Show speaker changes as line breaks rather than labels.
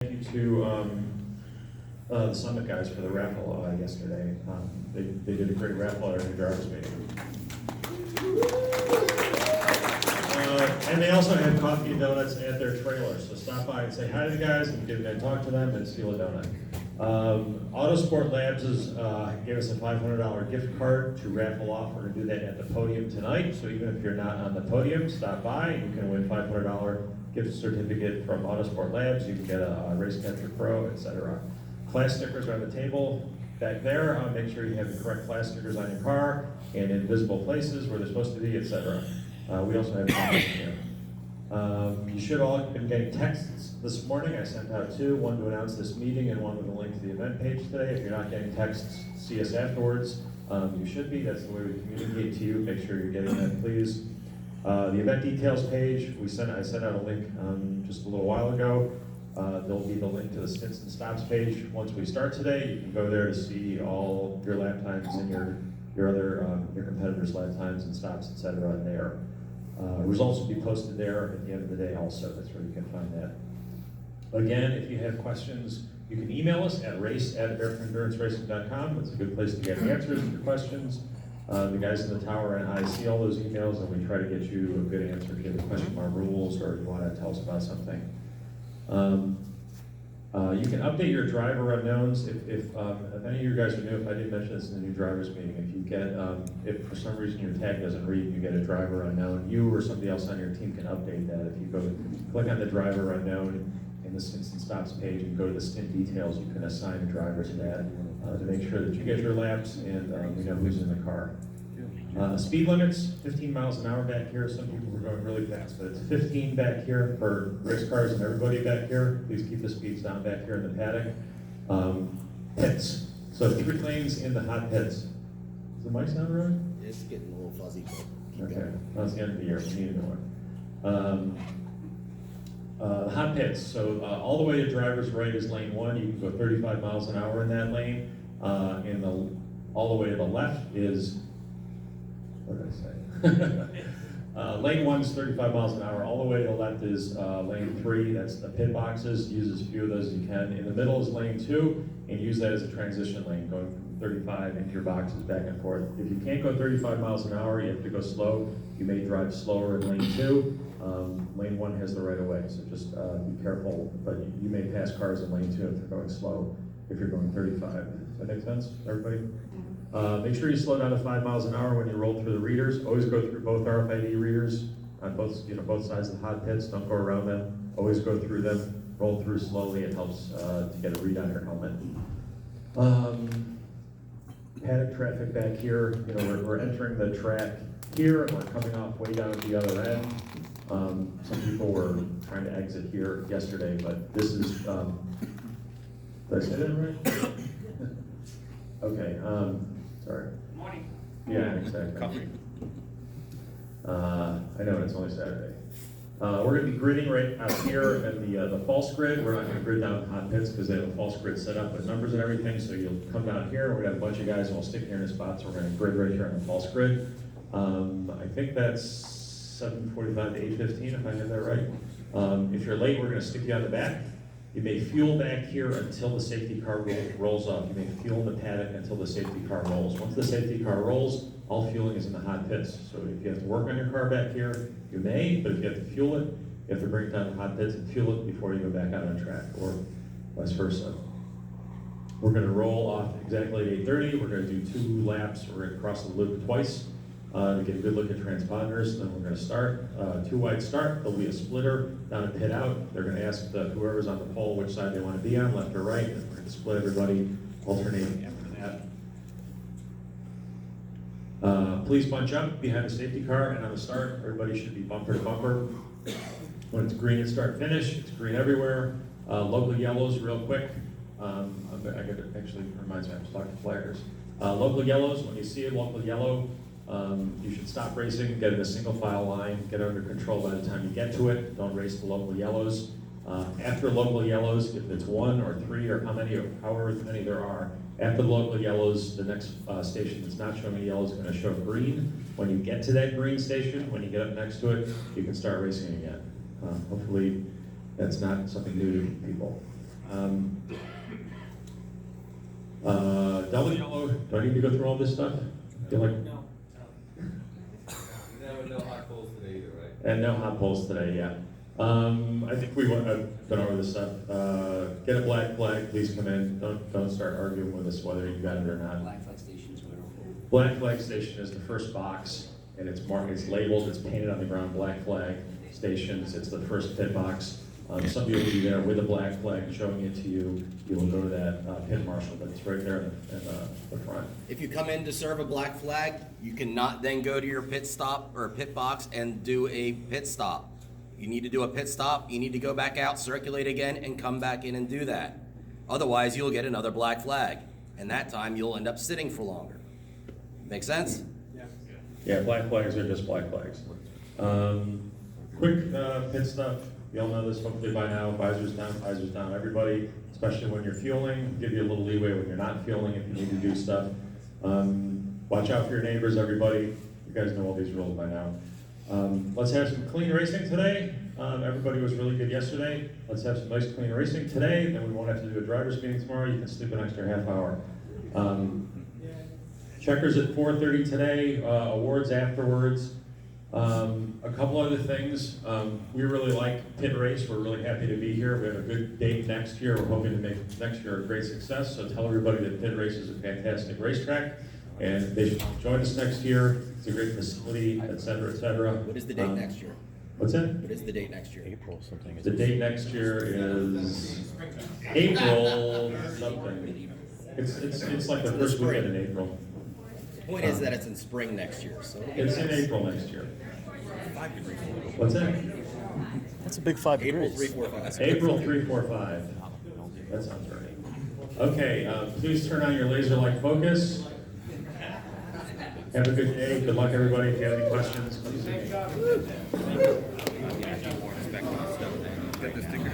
Thank you to the Summit guys for the raffle yesterday. They did a great raffle at our new drivers meeting. And they also had coffee and donuts at their trailer, so stop by and say hi to the guys and talk to them and steal a donut. Autosport Labs gave us a $500 gift card to raffle off. We're going to do that at the podium tonight, so even if you're not on the podium, stop by. You can win $500 gift certificate from Autosport Labs. You can get a Race Capture Pro, etc. Class stickers are on the table back there. Make sure you have the correct class stickers on your car and in visible places where they're supposed to be, etc. We also have comments here. You should all have been getting texts this morning. I sent out two, one to announce this meeting and one with a link to the event page today. If you're not getting texts, see us afterwards. You should be. That's the way we communicate to you. Make sure you're getting that, please. The event details page, I sent out a link just a little while ago. There'll be the link to the stints and stops page. Once we start today, you can go there to see all your lap times and your competitors' lap times and stops, etc. there. Results will be posted there at the end of the day also. That's where you can find that. Again, if you have questions, you can email us at race@americanenduranceracing.com. That's a good place to get answers to your questions. The guys in the tower and I see all those emails, and we try to get you a good answer if you have a question about rules or you want to tell us about something. You can update your driver unknowns. If any of you guys are new, if I didn't mention this in the new drivers meeting, if you get, if for some reason your tag doesn't read and you get a driver unknown, you or somebody else on your team can update that. If you go click on the driver unknown in the stints and stops page and go to the stint details, you can assign a driver to that to make sure that you get your laps and we know who's in the car. Speed limits, 15 miles an hour back here. Some people were going really fast, but it's 15 back here for race cars and everybody back here. Please keep the speeds down back here in the paddock. Pits. So 3 lanes in the hot pits. Is the mic sound right?
It's getting a little fuzzy.
Okay, well, it's the end of the year. We need a new one. The hot pits. So all the way to driver's right is lane 1. You can go 35 miles an hour in that lane. All the way to the left is, what did I say? Lane 1 is 35 miles an hour. All the way to the left is lane 3. That's the pit boxes. Use as few of those as you can. In the middle is lane 2, and use that as a transition lane, going from 35 into your boxes back and forth. If you can't go 35 miles an hour, you have to go slow. You may drive slower in lane 2. Lane 1 has the right of way, so just be careful. But you may pass cars in lane 2 if they're going slow, if you're going 35. Does that make sense, everybody? Make sure you slow down to 5 miles an hour when you roll through the readers. Always go through both RFID readers on both sides of the hot pits. Don't go around them. Always go through them. Roll through slowly. It helps to get a read on your helmet. Paddock traffic back here. We're entering the track here, and we're coming off way down at the other end. Some people were trying to exit here yesterday, but this is. Did I say that right? Okay. Sorry.
Morning.
Yeah, exactly. I know it's only Saturday. We're going to be gridding right out here in the false grid. We're not going to grid down hot pits because they have a false grid set up with numbers and everything. So you'll come down here. We're going to have a bunch of guys and we'll stick here in a spot. So we're going to grid right here on the false grid. I think that's 7:45 to 8:15 if I have that right. If you're late, we're going to stick you on the back. You may fuel back here until the safety car rolls off. You may fuel in the paddock until the safety car rolls. Once the safety car rolls, all fueling is in the hot pits. So if you have to work on your car back here, you may, but if you have to fuel it, you have to bring it down to the hot pits and fuel it before you go back out on track, or vice versa. We're going to roll off exactly at 8:30. We're going to do 2 laps. We're going to cross the loop twice to get a good look at transponders. Then we're going to start, 2 wide start. There'll be a splitter down at pit out. They're going to ask whoever's on the pole which side they want to be on, left or right. And we're going to split everybody, alternating after that. Please bunch up behind the safety car, and on the start, everybody should be bumper to bumper. When it's green at start finish, it's green everywhere. Local yellows, real quick. Actually reminds me, I was talking to flaggers. Local yellows, when you see a local yellow, you should stop racing, get in a single file line, get under control by the time you get to it. Don't race the local yellows. After local yellows, if it's 1 or 3 or however many there are, after the local yellows, the next station that's not showing any yellow is going to show green. When you get to that green station, when you get up next to it, you can start racing again. Hopefully that's not something new to people. Double yellow, do I need to go through all this stuff? Feel like,
No.
No hot poles today either, right?
and no hot poles today, yeah. I think I've been over this stuff. Get a black flag, please come in. Don't start arguing with us whether you got it or not.
Black flag stations were.
Black flag station is the first box, and it's marked, it's labeled, it's painted on the ground, black flag stations. It's the first pit box. Some of you will be there with a black flag showing it to you. You will go to that pit marshal, but it's right there in the front.
If you come in to serve a black flag, you cannot then go to your pit stop or pit box and do a pit stop. You need to do a pit stop, you need to go back out, circulate again, and come back in and do that. Otherwise, you'll get another black flag, and that time you'll end up sitting for longer. Make sense?
Yeah, black flags are just black flags. Quick pit stuff. You all know this hopefully by now. Visors down, everybody, especially when you're fueling. Give you a little leeway when you're not fueling if you need to do stuff. Watch out for your neighbors, everybody. You guys know all these rules by now. Let's have some clean racing today. Everybody was really good yesterday. Let's have some nice clean racing today. Then we won't have to do a driver's meeting tomorrow. You can sleep an extra half hour. Checkers at 4:30 today. Awards afterwards. A couple other things. We really like Pitt Race. We're really happy to be here. We have a good date next year. We're hoping to make next year a great success. So tell everybody that Pitt Race is a fantastic racetrack, and they should join us next year. It's a great facility, et cetera, et cetera.
What is the date next year?
What's that?
What is the date next year?
April something.
The date next year is April something. It's like the first weekend in April.
The point is that it's in spring next year, so.
It's in April next year.
5 degrees.
What's that?
That's a big 5
April
degrees.
3, 4, 5.
April 3, 4, 5. That sounds right. Okay, please turn on your laser-like focus. Have a good day. Good luck, everybody. If you have any questions, please.
Got the sticker.